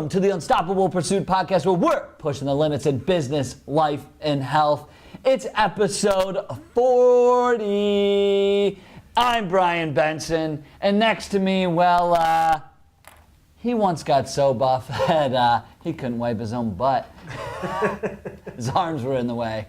Welcome to the Unstoppable Pursuit podcast, where we're pushing the limits in business, life, and health. It's episode 40. I'm Brian Benson, and next to me, he once got so buff that he couldn't wipe his own butt. His arms were in the way.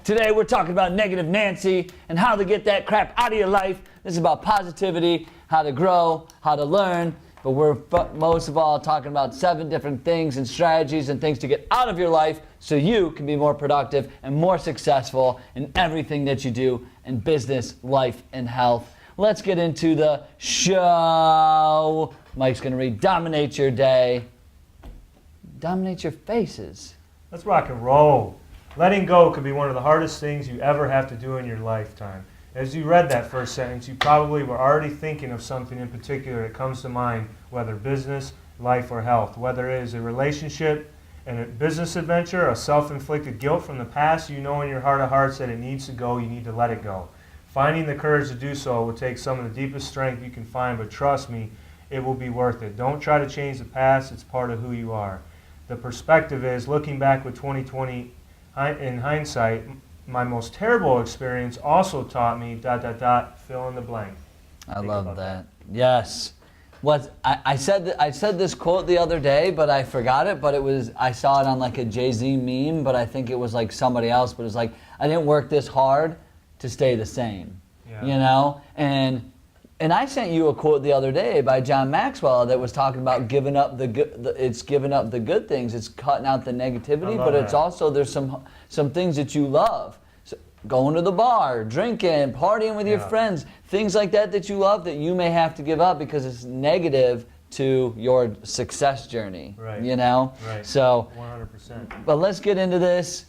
Today we're talking about Negative Nancy and how to get that crap out of your life. This is about positivity, how to grow, how to learn, but we're most of all talking about 7 different things and strategies and things to get out of your life so you can be more productive and more successful in everything that you do in business, life, and health. Let's get into the show. Mike's going to read Dominate Your Day. Dominate your faces. Let's rock and roll. Letting go could be one of the hardest things you ever have to do in your lifetime. As you read that first sentence, you probably were already thinking of something in particular that comes to mind, whether business, life, or health. Whether it is a relationship and a business adventure, a self-inflicted guilt from the past, you know in your heart of hearts that it needs to go, you need to let it go. Finding the courage to do so will take some of the deepest strength you can find, but trust me, it will be worth it. Don't try to change the past, it's part of who you are. The perspective is, looking back with 2020 in hindsight, my most terrible experience also taught me ... fill in the blank. I love that. Yes. I said this quote the other day, but I forgot it. But I saw it on like a Jay-Z meme, but I think it was like somebody else. But it's like, I didn't work this hard to stay the same. Yeah. You know? And I sent you a quote the other day by John Maxwell that was talking about giving up the good. It's giving up the good things. It's cutting out the negativity, but it's also there's some things that you love. So going to the bar, drinking, partying with your friends, things like that you love that you may have to give up because it's negative to your success journey. Right. You know. Right. So 100%. But let's get into this.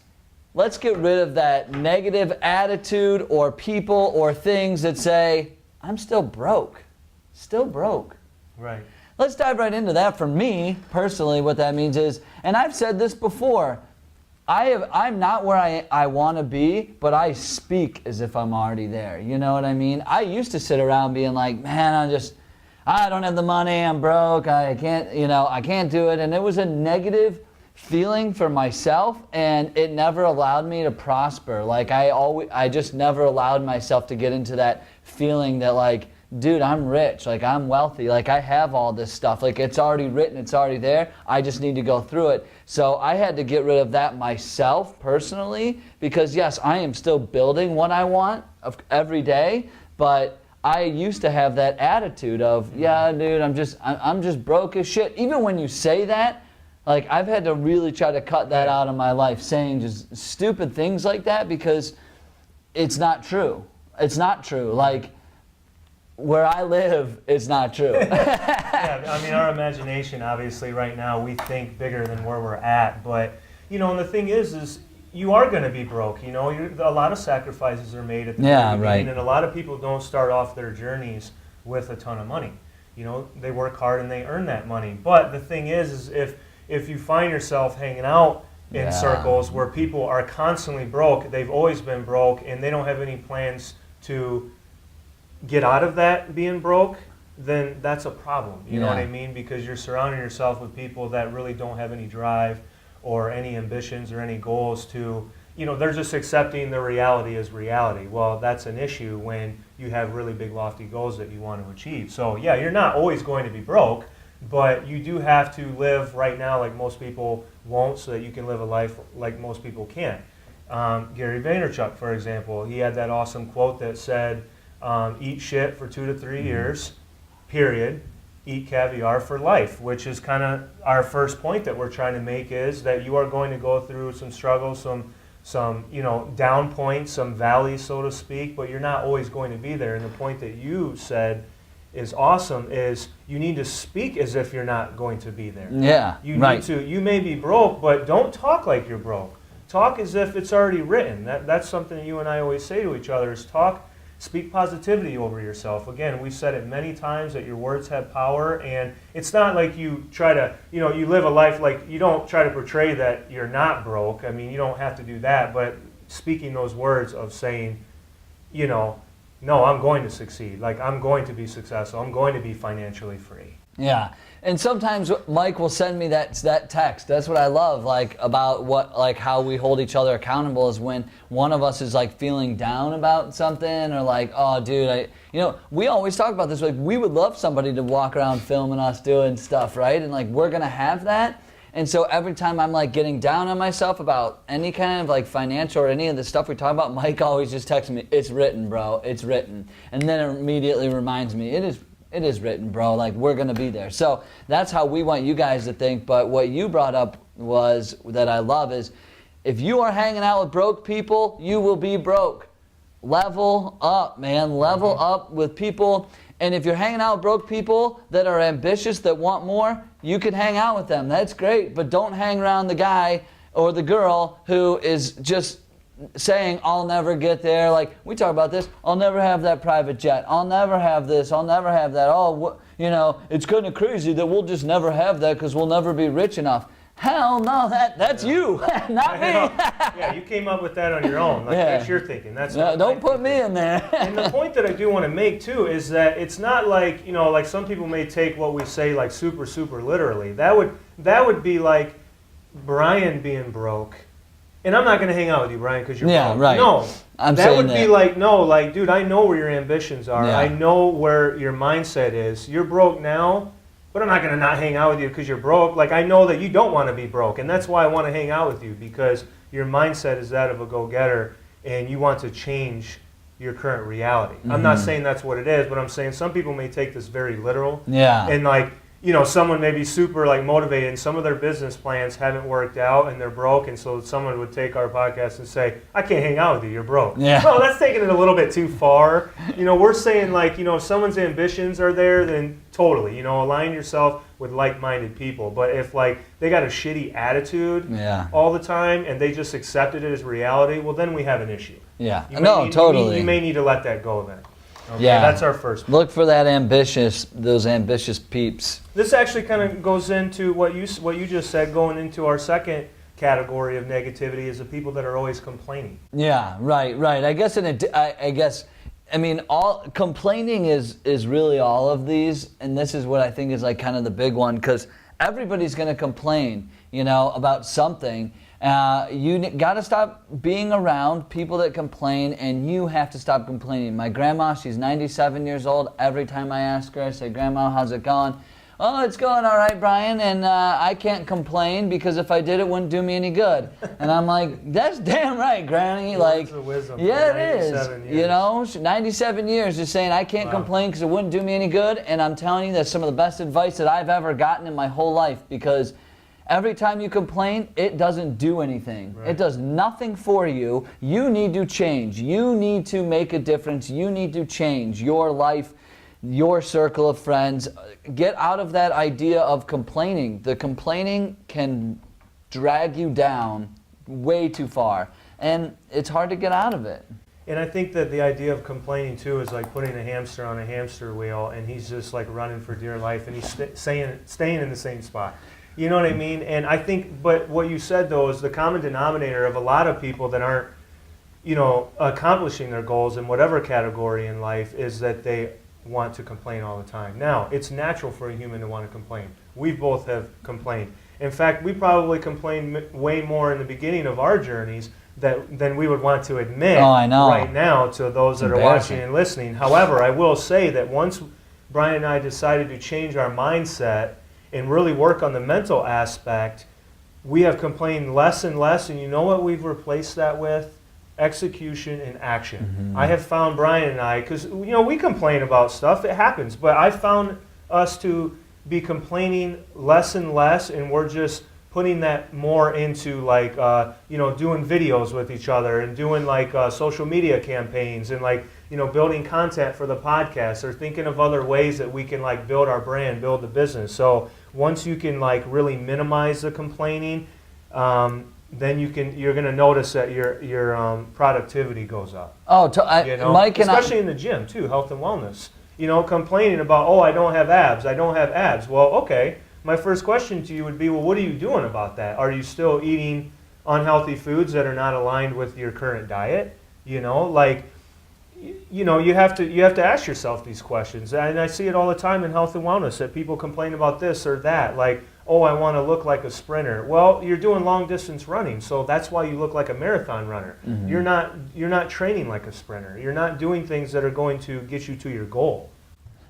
Let's get rid of that negative attitude or people or things that say, I'm still broke. Still broke. Right. Let's dive right into that. For me, personally, what that means is, and I've said this before, I'm not where I want to be, but I speak as if I'm already there. You know what I mean? I used to sit around being like, man, I don't have the money, I'm broke, I can't do it. And it was a negative feeling for myself, and it never allowed me to prosper. Like I just never allowed myself to get into that feeling that like, dude, I'm rich, like I'm wealthy, like I have all this stuff, like it's already written, it's already there, I just need to go through it. So I had to get rid of that myself personally, because yes, I am still building what I want every day, but I used to have that attitude of, yeah, dude, I'm just broke as shit. Even when you say that, like I've had to really try to cut that out of my life, saying just stupid things like that, because it's not true. It's not true. Like where I live, it's not true. Yeah, I mean, our imagination, obviously, right now, we think bigger than where we're at. But, and the thing is you are going to be broke. A lot of sacrifices are made at the beginning, right. And a lot of people don't start off their journeys with a ton of money. They work hard and they earn that money. But the thing is if you find yourself hanging out in circles where people are constantly broke, they've always been broke, and they don't have any plans to get out of that being broke, then that's a problem. You know what I mean? Because you're surrounding yourself with people that really don't have any drive or any ambitions or any goals to, they're just accepting the reality as reality. Well, that's an issue when you have really big lofty goals that you want to achieve. So yeah, you're not always going to be broke, but you do have to live right now like most people won't, so that you can live a life like most people can't. Gary Vaynerchuk, for example, he had that awesome quote that said, eat shit for 2 to 3 years, period. Eat caviar for life, which is kind of our first point that we're trying to make, is that you are going to go through some struggles, some down points, some valleys, so to speak, but you're not always going to be there. And the point that you said is awesome, is you need to speak as if you're not going to be there. Yeah, you need to. You may be broke, but don't talk like you're broke. Talk as if it's already written. That's something that you and I always say to each other, is speak positivity over yourself. Again, we've said it many times that your words have power, and it's not like you try to, you live a life like, you don't try to portray that you're not broke. I mean, you don't have to do that, but speaking those words of saying, no, I'm going to succeed. Like, I'm going to be successful. I'm going to be financially free. Yeah. And sometimes Mike will send me that text. That's what I love, like, about how we hold each other accountable is when one of us is like feeling down about something or like, oh, dude, we always talk about this. Like, we would love somebody to walk around filming us doing stuff, right? And like, we're gonna have that. And so every time I'm like getting down on myself about any kind of like financial or any of the stuff we talk about, Mike always just texts me, "It's written, bro. It's written," and then it immediately reminds me, It is written, bro. Like, we're going to be there. So that's how we want you guys to think. But what you brought up was that I love is if you are hanging out with broke people, you will be broke. Level up, man. Level up with people. And if you're hanging out with broke people that are ambitious, that want more, you can hang out with them. That's great. But don't hang around the guy or the girl who is just saying, I'll never get there. Like, we talk about this. I'll never have that private jet. I'll never have this. I'll never have that. Oh, it's kind of crazy that we'll just never have that because we'll never be rich enough. Hell no, that's you, not me. Yeah, you came up with that on your own. Like, that's your thinking. That's no, don't put me in there. And the point that I do want to make, too, is that it's not like, like some people may take what we say, like, super, super literally. That would be like Brian being broke. And I'm not going to hang out with you, Brian, because you're broke. Right. No, that would be like, dude, I know where your ambitions are. Yeah. I know where your mindset is. You're broke now, but I'm not going to not hang out with you because you're broke. Like, I know that you don't want to be broke, and that's why I want to hang out with you, because your mindset is that of a go-getter, and you want to change your current reality. Mm-hmm. I'm not saying that's what it is, but I'm saying some people may take this very literal. Yeah. And, like, someone may be super like motivated and some of their business plans haven't worked out and they're broke, and so someone would take our podcast and say, I can't hang out with you, you're broke. Yeah. No, that's taking it a little bit too far. We're saying, like, if someone's ambitions are there, then totally, align yourself with like-minded people. But if like they got a shitty attitude all the time and they just accepted it as reality, well, then we have an issue. Yeah. Totally. You may need to let that go then. Okay, yeah, that's our first point. Look for those ambitious peeps. This actually kind of goes into what you just said, going into our second category of negativity is the people that are always complaining. Yeah, right. I guess all complaining is really all of these, and this is what I think is like kind of the big one, because everybody's going to complain, about something. You got to stop being around people that complain, and you have to stop complaining. My grandma, she's 97 years old. Every time I ask her, I say, Grandma, how's it going? Oh, it's going all right, Brian, and I can't complain because if I did, it wouldn't do me any good. And I'm like, that's damn right, Granny. Like, yeah, it is. 97 years just saying I can't complain because it wouldn't do me any good. And I'm telling you, that's some of the best advice that I've ever gotten in my whole life, because every time you complain, it doesn't do anything. Right. It does nothing for you. You need to change. You need to make a difference. You need to change your life, your circle of friends. Get out of that idea of complaining. The complaining can drag you down way too far, and it's hard to get out of it. And I think that the idea of complaining too is like putting a hamster on a hamster wheel, and he's just like running for dear life, and he's staying in the same spot. You know what I mean? And I think, but what you said though is the common denominator of a lot of people that aren't, accomplishing their goals in whatever category in life is that they want to complain all the time. Now, it's natural for a human to want to complain. We both have complained. In fact, we probably complained way more in the beginning of our journeys than we would want to admit right now to those that are watching and listening. However, I will say that once Brian and I decided to change our mindset and really work on the mental aspect, we have complained less and less, and you know what we've replaced that with? Execution and action. Mm-hmm. I have found Brian and I, because we complain about stuff, it happens, but I found us to be complaining less and less, and we're just putting that more into like doing videos with each other and doing like social media campaigns and like building content for the podcast, or thinking of other ways that we can like build our brand, build the business. So once you can like really minimize the complaining, then you're going to notice that your productivity goes up. Mike, especially in the gym too, health and wellness. Complaining about, I don't have abs. Well, okay. My first question to you would be, well, what are you doing about that? Are you still eating unhealthy foods that are not aligned with your current diet? you know, you have to ask yourself these questions. And I see it all the time in health and wellness that people complain about this or that, like, oh, I want to look like a sprinter. Well, you're doing long distance running, so that's why you look like a marathon runner. Mm-hmm. You're not training like a sprinter. You're not doing things that are going to get you to your goal.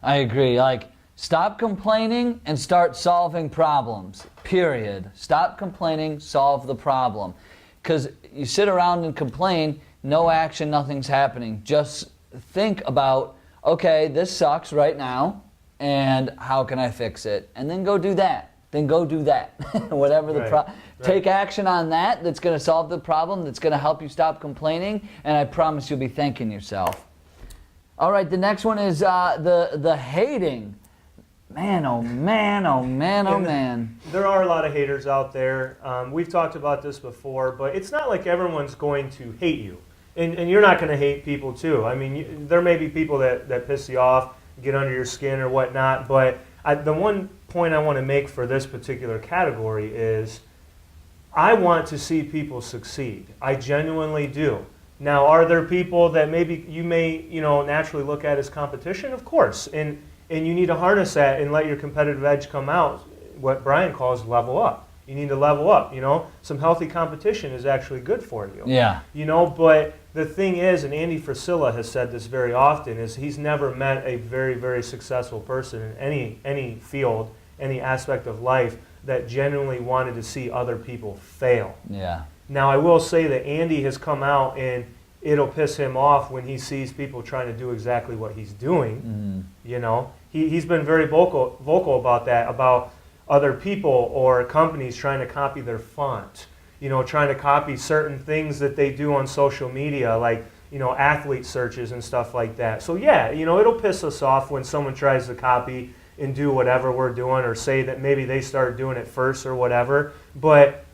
I agree. Like, stop complaining and start solving problems. Period. Stop complaining, solve the problem. Because you sit around and complain, no action, nothing's happening. Just think about, okay, this sucks right now, and how can I fix it? And then go do that. Then go do that. Whatever the problem. Take action on that. That's going to solve the problem. That's going to help you stop complaining. And I promise you'll be thanking yourself. All right, the next one is the hating. Man, oh man, oh man, oh man. There are a lot of haters out there. We've talked about this before, but it's not like everyone's going to hate you. And you're not going to hate people too. I mean, there may be people that piss you off, get under your skin or whatnot, but the one point I want to make for this particular category is I want to see people succeed. I genuinely do. Now, are there people that maybe you may, naturally look at as competition? Of course. And you need to harness that and let your competitive edge come out, what Brian calls level up. You need to level up, Some healthy competition is actually good for you. Yeah. But the thing is, and Andy Frisella has said this very often, is he's never met a very, very successful person in any field, any aspect of life that genuinely wanted to see other people fail. Yeah. Now, I will say that Andy has come out and it'll piss him off when he sees people trying to do exactly what he's doing. Mm-hmm. He's been very vocal about that, about other people or companies trying to copy their font, trying to copy certain things that they do on social media, like, athlete searches and stuff like that. So yeah, it'll piss us off when someone tries to copy and do whatever we're doing, or say that maybe they start doing it first or whatever. But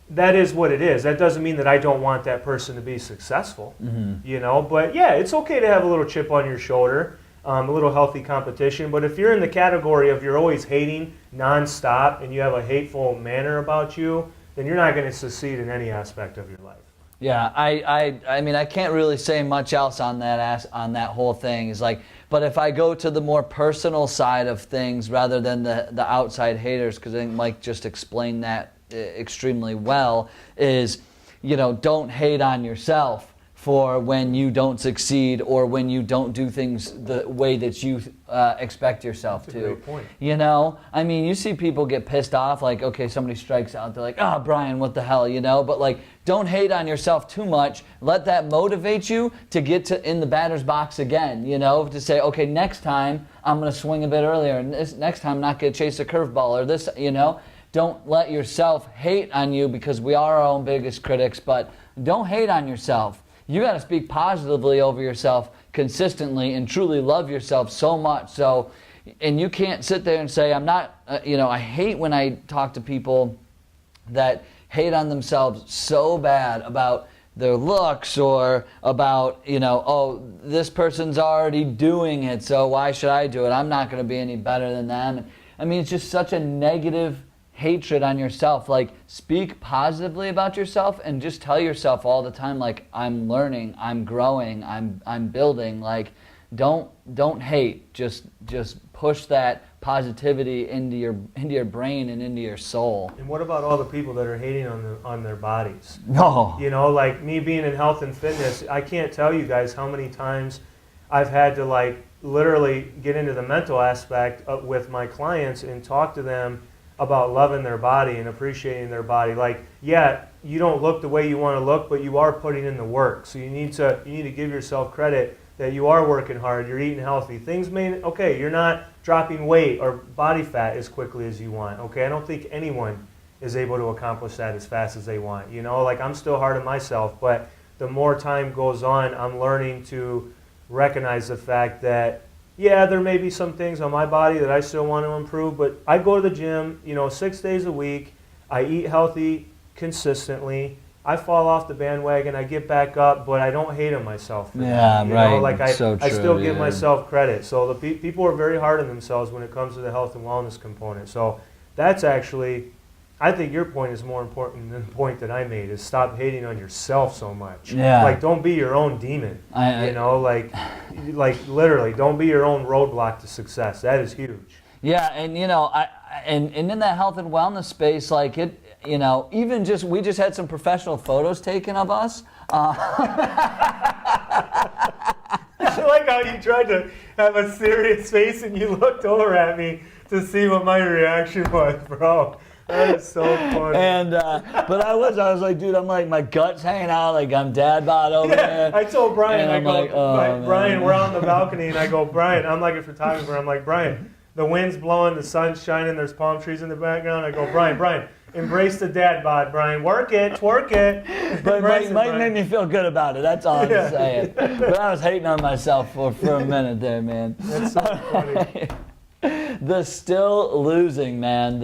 that is what it is. That doesn't mean that I don't want that person to be successful, But yeah, it's okay to have a little chip on your shoulder, a little healthy competition. But if you're in the category of you're always hating nonstop and you have a hateful manner about you, then you're not going to succeed in any aspect of your life. Yeah, I mean, I can't really say much else on that whole thing. Is like, but if I go to the more personal side of things rather than the outside haters, because I think Mike just explained that extremely well, is, don't hate on yourself for when you don't succeed or when you don't do things the way that you expect yourself to. That's a great point. I mean, you see people get pissed off, like, okay, somebody strikes out, they're like, oh, Brian, what the hell, But like, don't hate on yourself too much. Let that motivate you to get in the batter's box again, to say, okay, next time I'm going to swing a bit earlier, and next time I'm not going to chase a curveball or this, Don't let yourself hate on you, because we are our own biggest critics, but don't hate on yourself. You got to speak positively over yourself consistently and truly love yourself so much. So, and you can't sit there and say, I'm not, I hate when I talk to people that hate on themselves so bad about their looks or about, oh, this person's already doing it, so why should I do it? I'm not going to be any better than them. I mean, it's just such a negative hatred on yourself. Like, speak positively about yourself and just tell yourself all the time, like, I'm learning, I'm growing, I'm building. Like, don't hate. Just push that positivity into your brain and into your soul. And what about all the people that are hating on their bodies? No. Like me being in health and fitness, I can't tell you guys how many times I've had to literally get into the mental aspect with my clients and talk to them about loving their body and appreciating their body. Like, yeah, you don't look the way you want to look, but you are putting in the work. So you need to give yourself credit that you are working hard, you're eating healthy. Things you're not dropping weight or body fat as quickly as you want. Okay, I don't think anyone is able to accomplish that as fast as they want. I'm still hard on myself, but the more time goes on, I'm learning to recognize the fact that, yeah, there may be some things on my body that I still want to improve, but I go to the gym, 6 days a week. I eat healthy consistently. I fall off the bandwagon. I get back up, but I don't hate on myself. Right. I true, still give myself credit. So the people are very hard on themselves when it comes to the health and wellness component. So that's actually I think your point is more important than the point that I made, is stop hating on yourself so much. Yeah. Like, don't be your own demon. You know, like literally, don't be your own roadblock to success. That is huge. Yeah, and you know, and in that health and wellness space, like it, you know, even just, we just had some professional photos taken of us. I like how you tried to have a serious face and you looked over at me to see what my reaction was, bro. That is so funny. And but I was like, dude, I'm like, my gut's hanging out, like I'm dad bod over there. I told Brian, I go, like, oh, Brian, we're on the balcony, and I go, Brian, I'm like a photographer. I'm like, Brian, the wind's blowing, the sun's shining, there's palm trees in the background. I go, Brian, embrace the dad bod, Brian. Work it, twerk it. But it might make me feel good about it. That's all I'm saying. But I was hating on myself for a minute there, man. That's so funny. The still losing, man.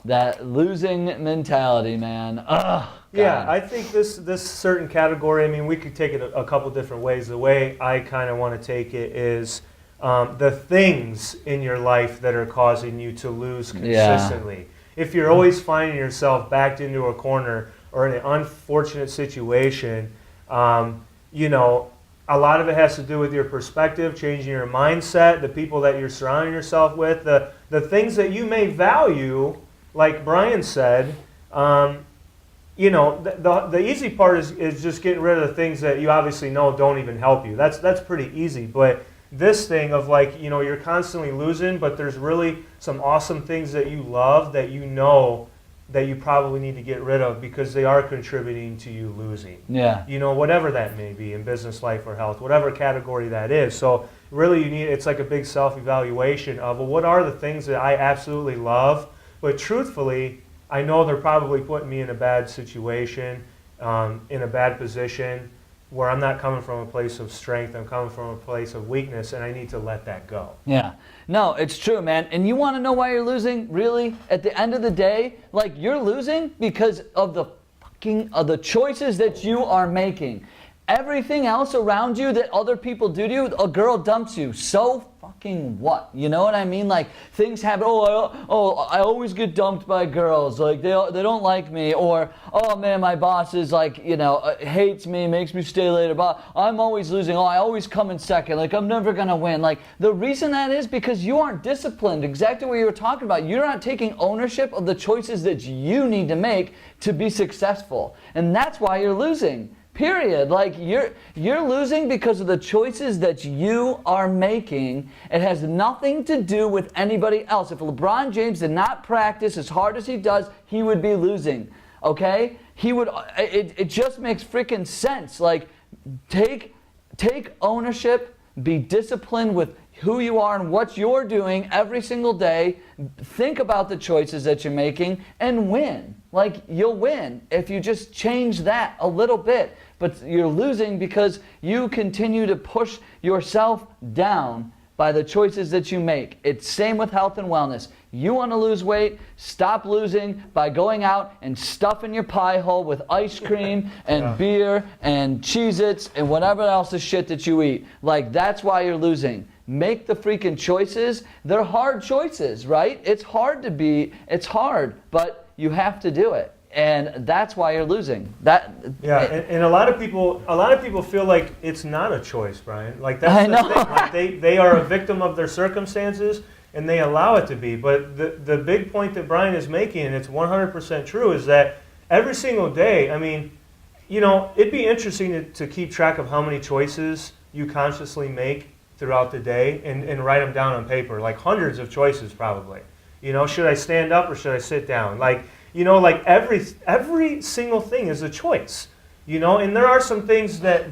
That losing mentality, man. Ugh. God. Yeah, I think this certain category, I mean, we could take it a couple different ways. The way I kind of want to take it is the things in your life that are causing you to lose consistently. Yeah. If you're always finding yourself backed into a corner or in an unfortunate situation, you know, a lot of it has to do with your perspective, changing your mindset, the people that you're surrounding yourself with, the things that you may value. Like Brian said, you know, the easy part is just getting rid of the things that you obviously know don't even help you. That's pretty easy. But this thing of like, you know, you're constantly losing, but there's really some awesome things that you love that you know that you probably need to get rid of because they are contributing to you losing. Yeah. You know, whatever that may be in business, life, or health, whatever category that is. So really it's like a big self-evaluation of, well, what are the things that I absolutely love? But truthfully, I know they're probably putting me in a bad situation, in a bad position, where I'm not coming from a place of strength. I'm coming from a place of weakness, and I need to let that go. Yeah. No, it's true, man. And you want to know why you're losing? Really? At the end of the day, like, you're losing because of the choices that you are making. Everything else around you that other people do to you, a girl dumps you. So fucking what? You know what I mean? Like, things happen. I always get dumped by girls. Like, they don't like me. Or, oh man, my boss is like, you know, hates me, makes me stay later. But I'm always losing. Oh, I always come in second. Like, I'm never gonna win. Like, the reason that is because you aren't disciplined. Exactly what you were talking about. You're not taking ownership of the choices that you need to make to be successful. And that's why you're losing. Period. Like, you're losing because of the choices that you are making. It has nothing to do with anybody else. If LeBron James did not practice as hard as he does, he would be losing. Okay? He would. It just makes freaking sense. Like, take ownership. Be disciplined with who you are and what you're doing every single day. Think about the choices that you're making and win. Like, you'll win if you just change that a little bit. But you're losing because you continue to push yourself down by the choices that you make. It's same with health and wellness. You want to lose weight, stop losing by going out and stuffing your pie hole with ice cream and beer and Cheez-Its and whatever else the shit that you eat. Like, that's why you're losing. Make the freaking choices. They're hard choices, right? It's hard, but you have to do it. And that's why you're losing. And a lot of people feel like it's not a choice, Brian. Like, that's the thing. Like, they are a victim of their circumstances and they allow it to be. But the big point that Brian is making, and it's 100% true, is that every single day, I mean, you know, it'd be interesting to keep track of how many choices you consciously make throughout the day and write them down on paper. Like, hundreds of choices probably. You know, should I stand up or should I sit down? Like, you know, like every single thing is a choice, you know, and there are some things that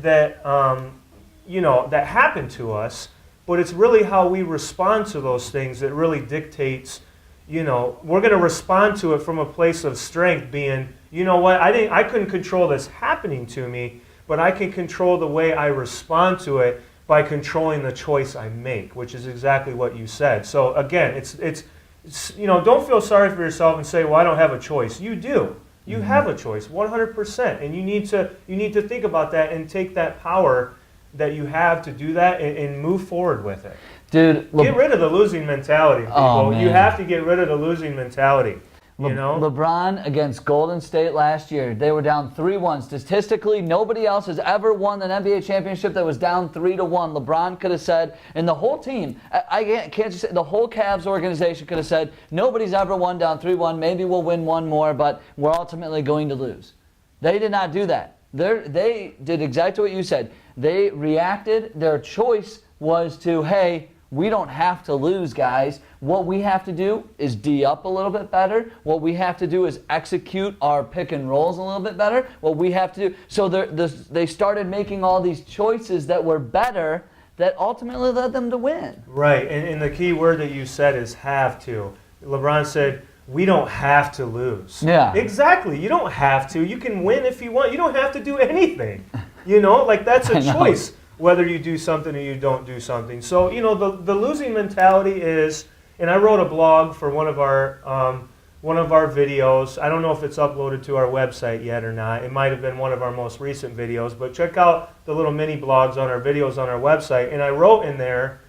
you know, that happen to us, but it's really how we respond to those things that really dictates, you know, we're going to respond to it from a place of strength, being, you know what, I couldn't control this happening to me, but I can control the way I respond to it by controlling the choice I make, which is exactly what you said. So again, it's you know, don't feel sorry for yourself and say, well, I don't have a choice. You do. You have a choice, 100%. And you need to think about that and take that power that you have to do that and move forward with it. Dude, get rid of the losing mentality, people. Oh, man. You have to get rid of the losing mentality. You know? LeBron against Golden State last year, they were down 3-1. Statistically, nobody else has ever won an NBA championship that was down 3-1. LeBron could have said, and the whole team, I can't just say, the whole Cavs organization could have said, nobody's ever won down 3-1. Maybe we'll win one more, but we're ultimately going to lose. They did not do that. They did exactly what you said. They reacted. Their choice was to, hey, we don't have to lose, guys. What we have to do is D up a little bit better. What we have to do is execute our pick and rolls a little bit better. What we have to do. So they started making all these choices that were better that ultimately led them to win. Right, and the key word that you said is have to. LeBron said, we don't have to lose. Yeah. Exactly. You don't have to. You can win if you want. You don't have to do anything. You know, like that's a choice. Whether you do something or you don't do something. So, you know, the losing mentality is, and I wrote a blog for one of our videos. I don't know if it's uploaded to our website yet or not. It might have been one of our most recent videos, but check out the little mini blogs on our videos on our website. And I wrote in there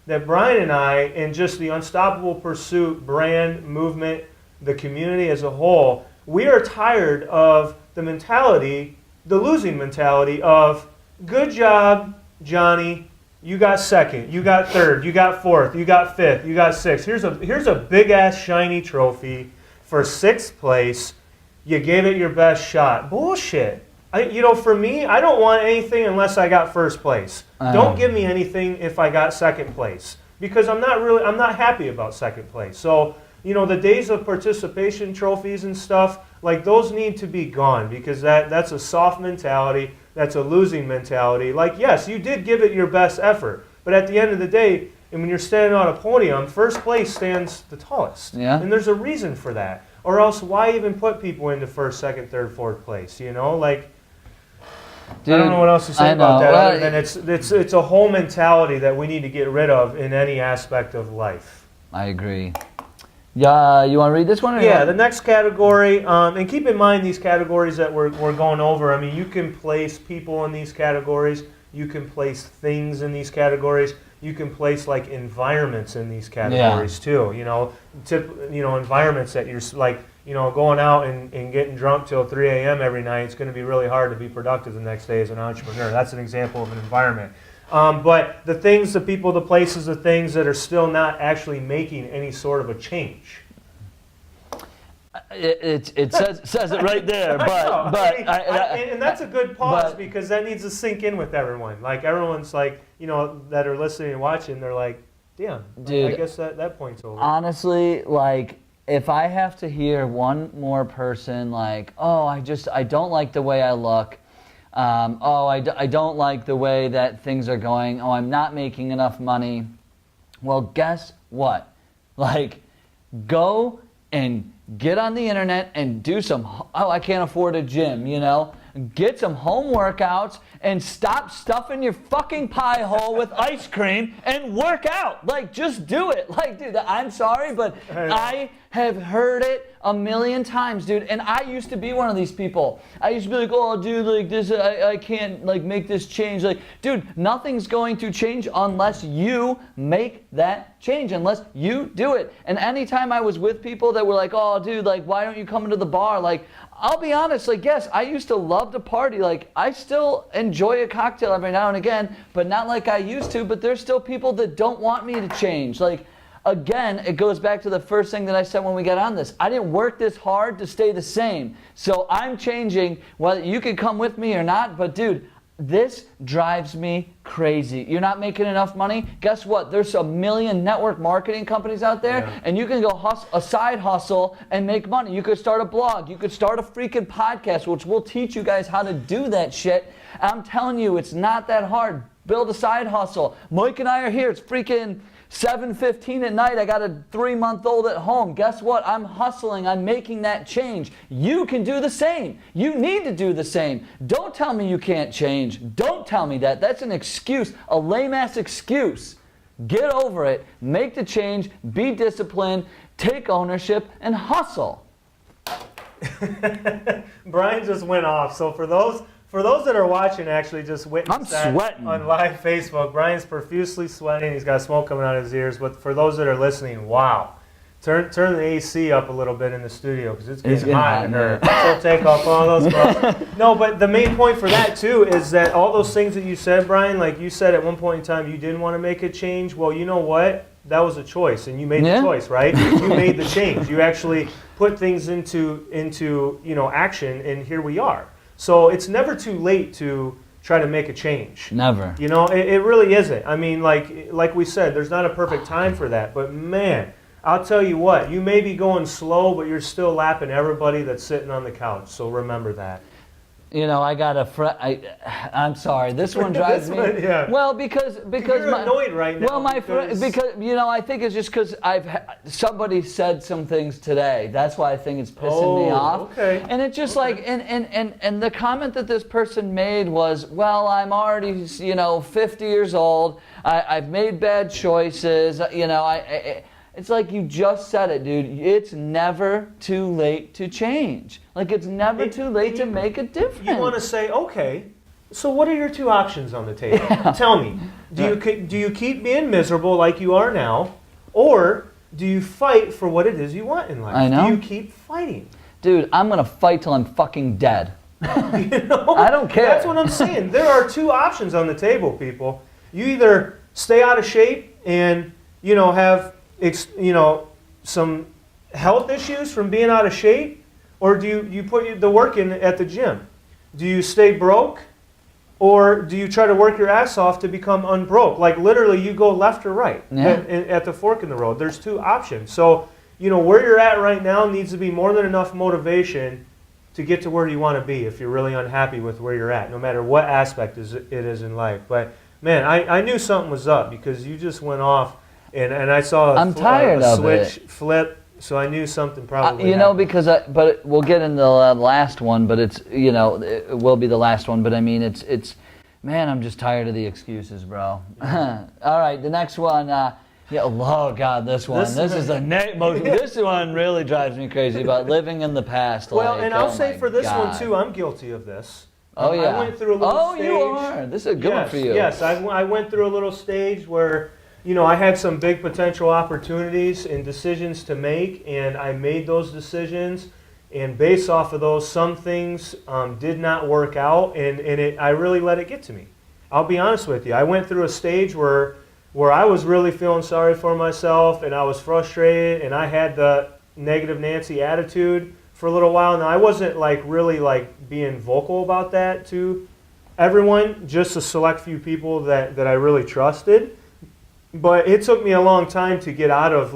that Brian and I, in just the Unstoppable Pursuit brand movement, the community as a whole, we are tired of the mentality, the losing mentality of, good job, Johnny, you got second, you got third, you got fourth, you got fifth, you got sixth. Here's a big-ass shiny trophy for 6th place. You gave it your best shot. Bullshit. For me, I don't want anything unless I got 1st place. Don't give me anything if I got 2nd place, because I'm not happy about 2nd place. So, you know, the days of participation trophies and stuff, like those need to be gone, because that's a soft mentality. That's a losing mentality. Like, yes, you did give it your best effort, but at the end of the day, and when you're standing on a podium, 1st place stands the tallest. Yeah. And there's a reason for that. Or else, why even put people into 1st, 2nd, 3rd, 4th place? You know, like, dude, I don't know what else to say about that. Other than it's a whole mentality that we need to get rid of in any aspect of life. I agree. Yeah, you want to read this one? Yeah, the next category, and keep in mind these categories that we're going over. I mean, you can place people in these categories. You can place things in these categories. You can place like environments in these categories too. You know, environments that you're like, you know, going out and getting drunk till 3 a.m. every night. It's going to be really hard to be productive the next day as an entrepreneur. That's an example of an environment. But the things, the people, the places, the things that are still not actually making any sort of a change. It says it right there, and that's a good pause, because that needs to sink in with everyone. Like, everyone's like, you know, that are listening and watching, they're like, damn, dude, I guess that point's over. Honestly, like, if I have to hear one more person like, oh, I don't like the way I look. I don't like the way that things are going. Oh, I'm not making enough money. Well, guess what? Like, go and get on the internet and do some, I can't afford a gym, you know? Get some home workouts and stop stuffing your fucking pie hole with ice cream and work out. Like, just do it. Like, dude, I'm sorry, but I have heard it a million times, dude. And I used to be one of these people. I used to be like, oh, dude, like this, I can't like make this change. Like, dude, nothing's going to change unless you make that change, unless you do it. And anytime I was with people that were like, oh, dude, like, why don't you come into the bar? Like, I'll be honest, like, yes, I used to love to party. Like, I still enjoy a cocktail every now and again, but not like I used to. But there's still people that don't want me to change. Like, again, it goes back to the first thing that I said when we got on this. I didn't work this hard to stay the same. So I'm changing, whether you can come with me or not. But, dude, this drives me crazy. You're not making enough money? Guess what? There's a million network marketing companies out there, and you can go a side hustle and make money. You could start a blog. You could start a freaking podcast, which we'll teach you guys how to do that shit. I'm telling you, it's not that hard. Build a side hustle. Mike and I are here. It's freaking 7:15 at night. I got a 3-month-old at home. Guess what? I'm hustling. I'm making that change. You can do the same. You need to do the same. Don't tell me you can't change. Don't tell me that. That's an excuse, a lame-ass excuse. Get over it. Make the change. Be disciplined. Take ownership and hustle. Brian just went off. So for those that are watching, actually just witnessed that on live Facebook, Brian's profusely sweating. He's got smoke coming out of his ears. But for those that are listening, wow. Turn the AC up a little bit in the studio because it's getting hot in here. So take off all those gloves. No, but the main point for that too is that all those things that you said, Brian, like you said at one point in time you didn't want to make a change. Well, you know what? That was a choice, and you made the choice, right? You made the change. You actually put things into action, and here we are. So it's never too late to try to make a change. Never. It really isn't. I mean, like we said, there's not a perfect time for that. But man, I'll tell you what, you may be going slow, but you're still lapping everybody that's sitting on the couch. So remember that. I got a friend. I'm sorry. This one drives me. Yeah. Well, because you're annoyed right now. Well, my friend, because I think it's just because somebody said some things today. That's why I think it's pissing me off. Okay. And it's just like, and the comment that this person made was, well, I'm already 50 years old. I've made bad choices. It's like you just said it, dude. It's never too late to change. Like, it's never too late to make a difference. You want to say, okay, so what are your two options on the table? Tell me. Do you keep being miserable like you are now, or do you fight for what it is you want in life? I know. Do you keep fighting? Dude, I'm going to fight till I'm fucking dead. I don't care. That's what I'm saying. There are two options on the table, people. You either stay out of shape and, have some health issues from being out of shape, or do you put the work in at the gym? Do you stay broke, or do you try to work your ass off to become unbroke? Like literally, you go left or right at the fork in the road. There's two options. So where you're at right now needs to be more than enough motivation to get to where you want to be if you're really unhappy with where you're at, no matter what aspect it is in life. But man, I knew something was up because you just went off. And I saw a switch flip, so I knew something probably happened. But we'll get into the last one, but it's, it will be the last one, but I mean, it's man, I'm just tired of the excuses, bro. All right, the next one, oh God, this one. This one really drives me crazy about living in the past. Well, and I'll say for this one too, I'm guilty of this. Oh, yeah. I went through a little stage. You are. This is a good one for you. Yes, I went through a little stage where I had some big potential opportunities and decisions to make, and I made those decisions, and based off of those, some things did not work out, and I really let it get to me. I'll be honest with you. I went through a stage where I was really feeling sorry for myself, and I was frustrated, and I had the negative Nancy attitude for a little while. Now, I wasn't really being vocal about that to everyone, just a select few people that I really trusted. But it took me a long time to get out of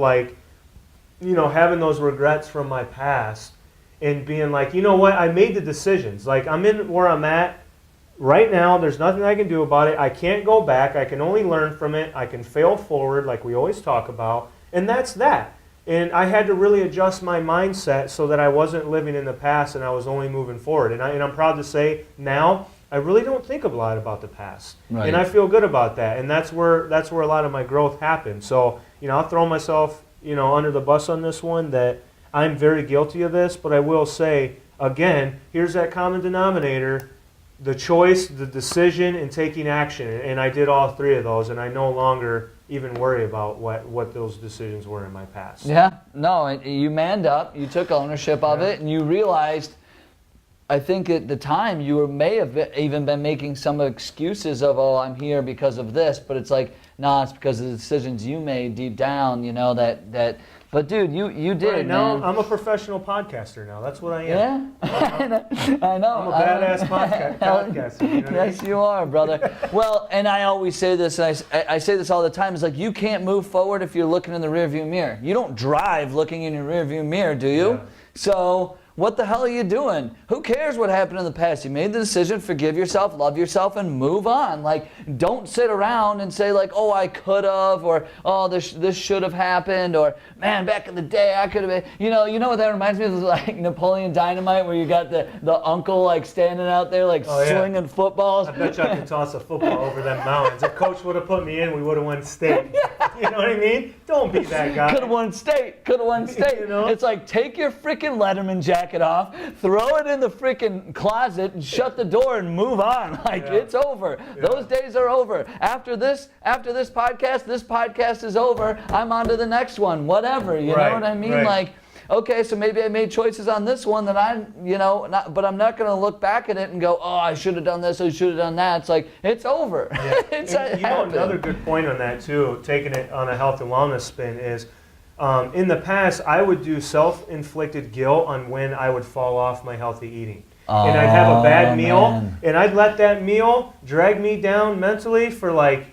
having those regrets from my past and being like, you know what, I made the decisions. I'm in where I'm at right now. There's nothing I can do about it. I can't go back. I can only learn from it. I can fail forward like we always talk about. And that's that. And I had to really adjust my mindset so that I wasn't living in the past and I was only moving forward. And I'm proud to say now, I really don't think a lot about the past, and I feel good about that, and that's where a lot of my growth happened. So, I'll throw myself, under the bus on this one that I'm very guilty of this, but I will say again, here's that common denominator: the choice, the decision, and taking action. And I did all three of those, and I no longer even worry about what those decisions were in my past. Yeah, no, you manned up, you took ownership of it, and you realized. I think at the time you may have even been making some excuses of, I'm here because of this, but it's like, nah, it's because of the decisions you made deep down, that. But dude, you did. Right now, I'm a professional podcaster now. That's what I am. Yeah, I know. I'm a badass podcaster. Yes, you are, brother. Well, and I always say this, and I say this all the time. It's like you can't move forward if you're looking in the rearview mirror. You don't drive looking in your rearview mirror, do you? Yeah. So. What the hell are you doing? Who cares what happened in the past? You made the decision, forgive yourself, love yourself, and move on. Don't sit around and say I could have, or this should have happened, or man, back in the day I could have been. You know what that reminds me of? Napoleon Dynamite, where you got the uncle standing out there swinging footballs. I bet you I could toss a football over them mountains. If Coach would have put me in, we would have won state. You know what I mean? Don't be that guy. Could have won state. You know? It's like, take your freaking Letterman jacket off, throw it in the freaking closet, and shut the door and move on. Like, it's over. Those days are over. After this podcast is over. I'm on to the next one. Whatever. You know what I mean? Like, okay, so maybe I made choices on this one that but I'm not going to look back at it and go, oh, I should have done this, I should have done that. It's like, it's over. Yeah. Another good point on that too, taking it on a health and wellness spin is, in the past, I would do self-inflicted guilt on when I would fall off my healthy eating. And I'd have a bad meal, and I'd let that meal drag me down mentally for like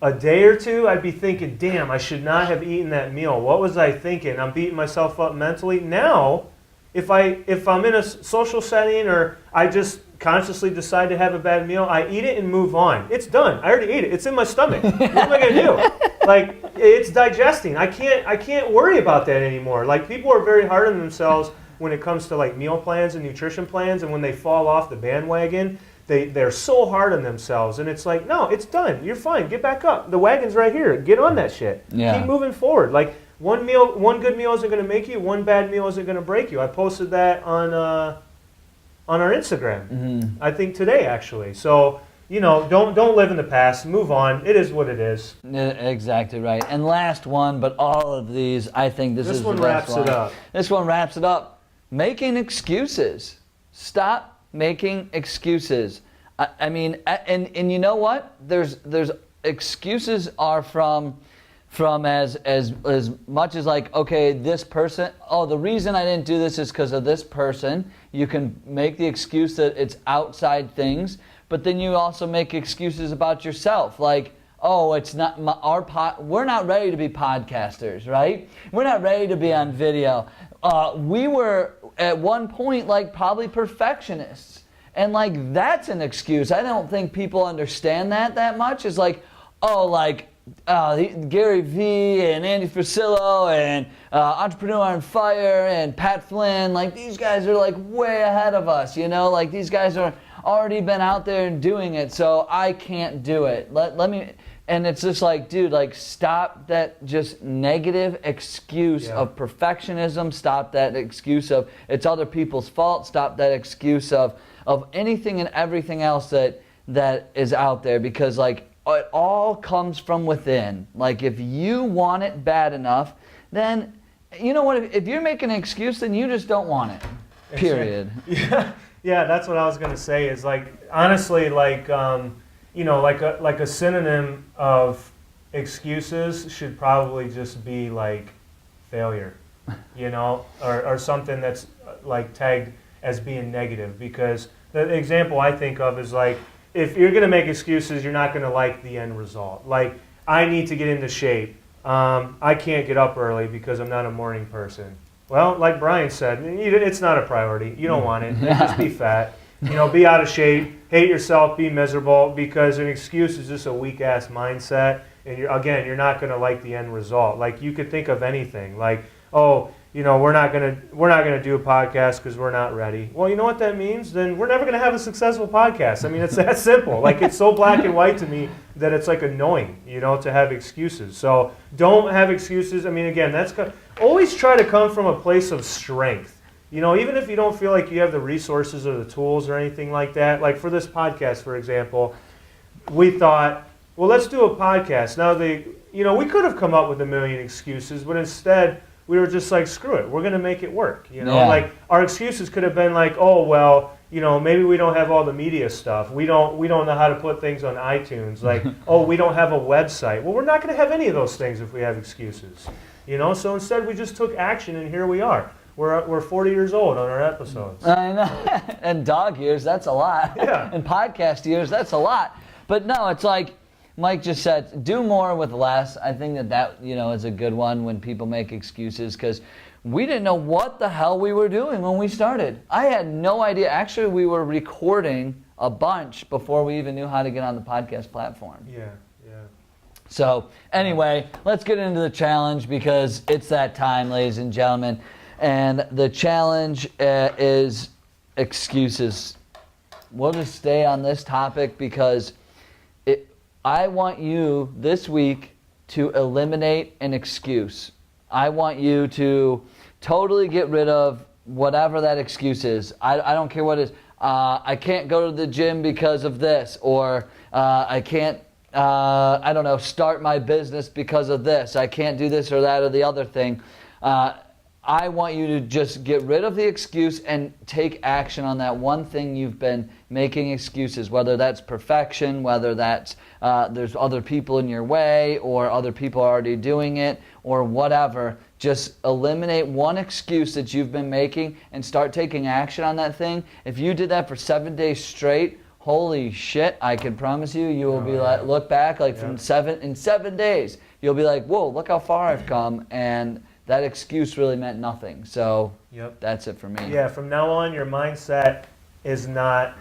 a day or two. I'd be thinking, damn, I should not have eaten that meal. What was I thinking? I'm beating myself up mentally. Now, if I'm in a social setting or I just consciously decide to have a bad meal, I eat it and move on. It's done. I already ate it. It's in my stomach. What am I going to do? Like, it's digesting. I can't worry about that anymore. Like, people are very hard on themselves when it comes to like meal plans and nutrition plans, and when they fall off the bandwagon, they're so hard on themselves, and it's like, no, it's done. You're fine. Get back up. The wagon's right here. Get on that shit. Yeah. Keep moving forward. Like, one good meal isn't going to make you. One bad meal isn't going to break you. I posted that on our Instagram. I think today, actually. So, don't live in the past. Move on. It is what it is. Exactly right. And last one, but all of these, I think this is the best one. This one wraps it up. Making excuses. Stop making excuses. I mean, and you know what? There's excuses are from as much as like, okay, this person, the reason I didn't do this is because of this person. You can make the excuse that it's outside things, but then you also make excuses about yourself, like, oh, it's not we're not ready to be podcasters, right? We're not ready to be on video. We were at one point like probably perfectionists, and like that's an excuse. I don't think people understand that much. It's like, Gary Vee and Andy Frisilo and Entrepreneur on Fire and Pat Flynn, like these guys are like way ahead of us, like these guys are already been out there and doing it, so I can't do it. Let me. And it's just like, dude, like stop that just negative excuse of perfectionism. Stop that excuse of it's other people's fault. Stop that excuse of anything and everything else that is out there, because like it all comes from within. Like if you want it bad enough, then you know what? If you're making an excuse, then you just don't want it. Period. Yeah, that's what I was gonna say. Is like honestly, like. Like a synonym of excuses should probably just be like failure, or something that's like tagged as being negative. Because the example I think of is like, if you're going to make excuses, you're not going to like the end result. Like, I need to get into shape. I can't get up early because I'm not a morning person. Well, like Brian said, it's not a priority. You don't want it. Just be fat. Be out of shape, hate yourself, be miserable, because an excuse is just a weak-ass mindset, and you're not going to like the end result. Like, you could think of anything, like, we're not gonna do a podcast because we're not ready. Well, you know what that means? Then we're never gonna have a successful podcast. I mean, it's that simple. Like, it's so black and white to me that it's like annoying, to have excuses. So don't have excuses. I mean, again, always try to come from a place of strength. Even if you don't feel like you have the resources or the tools or anything like that. Like for this podcast, for example, we thought, well, let's do a podcast. Now, we could have come up with a million excuses, but instead we were just like, screw it, we're going to make it work. Like our excuses could have been like, oh, well, maybe we don't have all the media stuff. We don't know how to put things on iTunes. Like, oh, we don't have a website. Well, we're not going to have any of those things if we have excuses. So instead we just took action, and here we are. We're 40 years old on our episodes. I know. And dog years, that's a lot. Yeah. And podcast years, that's a lot. But no, it's like Mike just said, do more with less. I think that is a good one when people make excuses, because we didn't know what the hell we were doing when we started. I had no idea. Actually, we were recording a bunch before we even knew how to get on the podcast platform. Yeah. So anyway, let's get into the challenge, because it's that time, ladies and gentlemen. And the challenge is excuses. We'll just stay on this topic because I want you this week to eliminate an excuse. I want you to totally get rid of whatever that excuse is. I don't care what it is. I can't go to the gym because of this, or I can't, I don't know, start my business because of this. I can't do this or that or the other thing. I want you to just get rid of the excuse and take action on that one thing you've been making excuses, whether that's perfection, whether that's there's other people in your way, or other people are already doing it, or whatever. Just eliminate one excuse that you've been making and start taking action on that thing. If you did that for 7 days straight, holy shit, I can promise you, you will be like, look back like from 7 days, you'll be like, whoa, look how far I've come, and that excuse really meant nothing. So that's it for me. Yeah, from now on, your mindset is not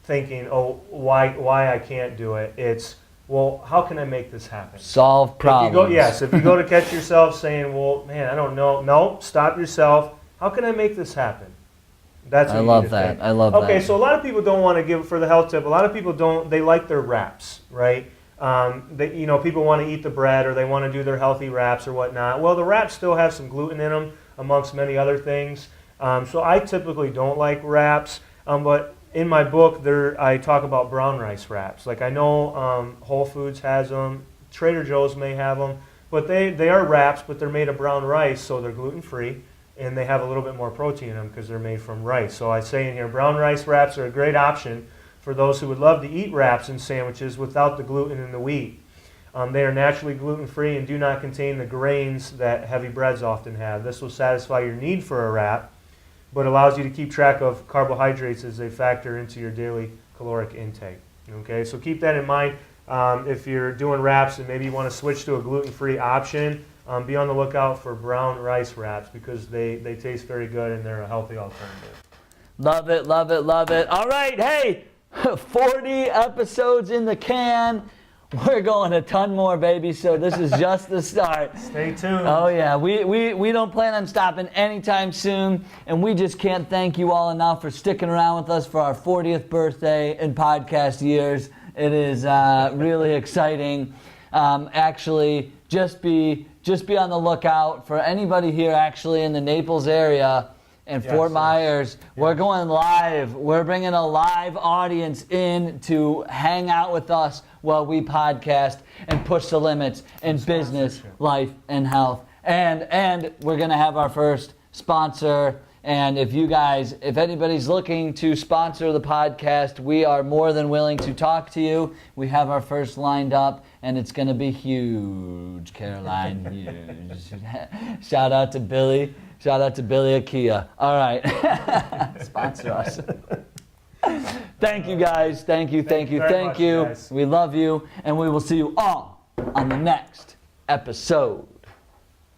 thinking, oh, why I can't do it. It's, well, how can I make this happen? Solve problems. If you go to catch yourself saying, well, man, I don't know. No, stop yourself. How can I make this happen? That's what I love that. I love that. Okay, so a lot of people don't want to give, for the health tip, a lot of people don't, they like their wraps, right? People want to eat the bread, or they want to do their healthy wraps or whatnot. Well, the wraps still have some gluten in them, amongst many other things. So I typically don't like wraps, but in my book, I talk about brown rice wraps. Like, I know Whole Foods has them, Trader Joe's may have them, but they are wraps, but they're made of brown rice, so they're gluten-free, and they have a little bit more protein in them because they're made from rice. So I say in here, brown rice wraps are a great option for those who would love to eat wraps and sandwiches without the gluten and the wheat. They are naturally gluten-free and do not contain the grains that heavy breads often have. This will satisfy your need for a wrap, but allows you to keep track of carbohydrates as they factor into your daily caloric intake. Okay, so keep that in mind. If you're doing wraps and maybe you want to switch to a gluten-free option, be on the lookout for brown rice wraps, because they taste very good and they're a healthy alternative. Love it, love it, love it. All right, hey, 40 episodes in the can. We're going a ton more, baby, so this is just the start. Stay tuned. Oh, yeah. We don't plan on stopping anytime soon, and we just can't thank you all enough for sticking around with us for our 40th birthday and podcast years. It is really exciting. Actually, just be on the lookout for anybody here actually in the Naples area and Fort Myers. We're going live. We're bringing a live audience in to hang out with us while we podcast and push the limits in business, life, and health. And we're going to have our first sponsor. And if anybody's looking to sponsor the podcast, we are more than willing to talk to you. We have our first lined up, and it's going to be huge, Caroline, huge. Shout out to Billy. Shout out to Billy Akia. All right. Sponsor us. Thank you, guys. Thank you. Guys. We love you, and we will see you all on the next episode.